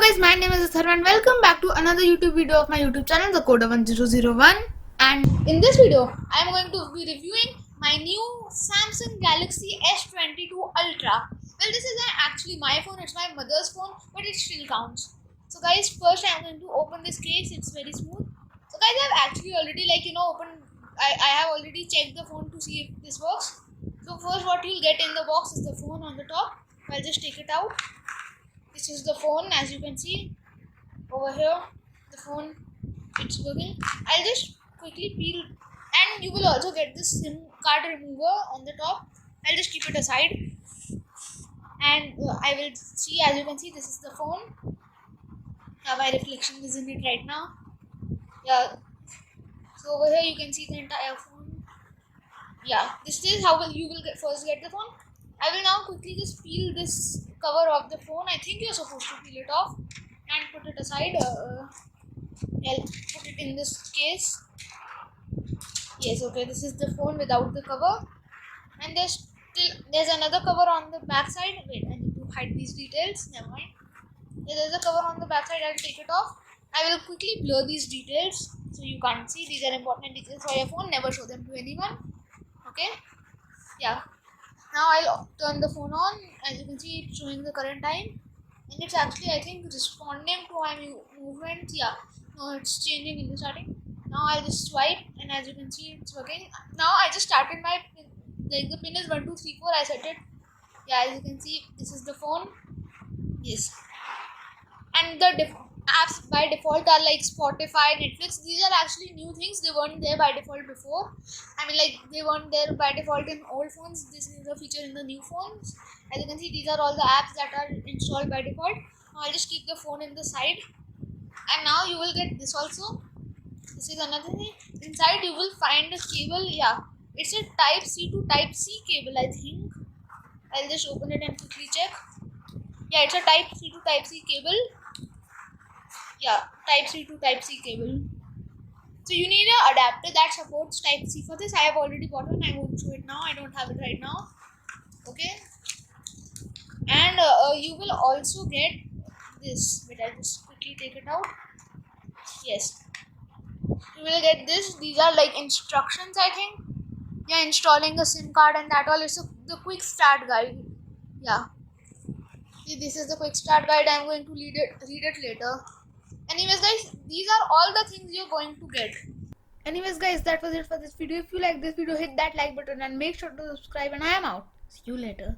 guys, my name is Sarvan and welcome back to another YouTube video of my YouTube channel, the Code 1001. And in this video, I am going to be reviewing my new Samsung Galaxy S22 Ultra. Well, this isn't actually my phone, it's my mother's phone, but it still counts. So guys, first I am going to open this case. It's very smooth. So guys, I've actually already opened, I have already checked the phone to see if this works. So first what you'll get in the box is the phone on the top. I'll just take it out. This is the phone, as you can see over here. The phone, it's working. I'll just quickly peel, and you will also get this SIM card remover on the top. I'll just keep it aside, and I will see. As you can see, this is the phone. My reflection is in it right now. Yeah. So over here you can see the entire phone. Yeah, this is how you will first get the phone. I will now quickly just peel this cover of the phone. I think you're supposed to peel it off and put it aside. I'll put it in this case. Yes, okay, this is the phone without the cover, and there's another cover on the back side. Wait, I need to hide these details. Never mind. There's a cover on the back side. I'll take it off. I will quickly blur these details so you can't see. These are important details for your phone. Never show them to anyone. Okay? Yeah. Now I'll turn the phone on. As you can see, it's showing the current time, and it's actually, I think, responding to my movements. Yeah, no, it's changing in the starting. Now I'll just swipe, and as you can see, it's working. Now I just started my pin. Like the pin is 1 2 3 4. I set it. Yeah, as you can see, this is the phone. Yes, and the apps by default are like Spotify, Netflix. These are actually new things. They weren't there by default before. They weren't there by default in old phones. This is a feature in the new phones. As you can see, these are all the apps that are installed by default. Now I'll just keep the phone in the side, and now you will get this also. This is another thing. Inside you will find a cable. Yeah, it's a Type C to Type C cable, I think. I'll just open it and quickly check. Yeah, it's a Type C to Type C cable. Yeah, Type C to Type C cable. So you need an adapter that supports Type C for this. I have already bought one. I won't show it now. I don't have it right now. Okay. And you will also get this. Wait, I'll just quickly take it out. Yes. You will get this. These are like instructions, I think. Yeah, installing a SIM card and that all. It's the quick start guide. Yeah. See, this is the quick start guide. I'm going to read it later. Anyways guys, these are all the things you're going to get. Anyways guys, that was it for this video. If you like this video, hit that like button and make sure to subscribe, and I am out. See you later.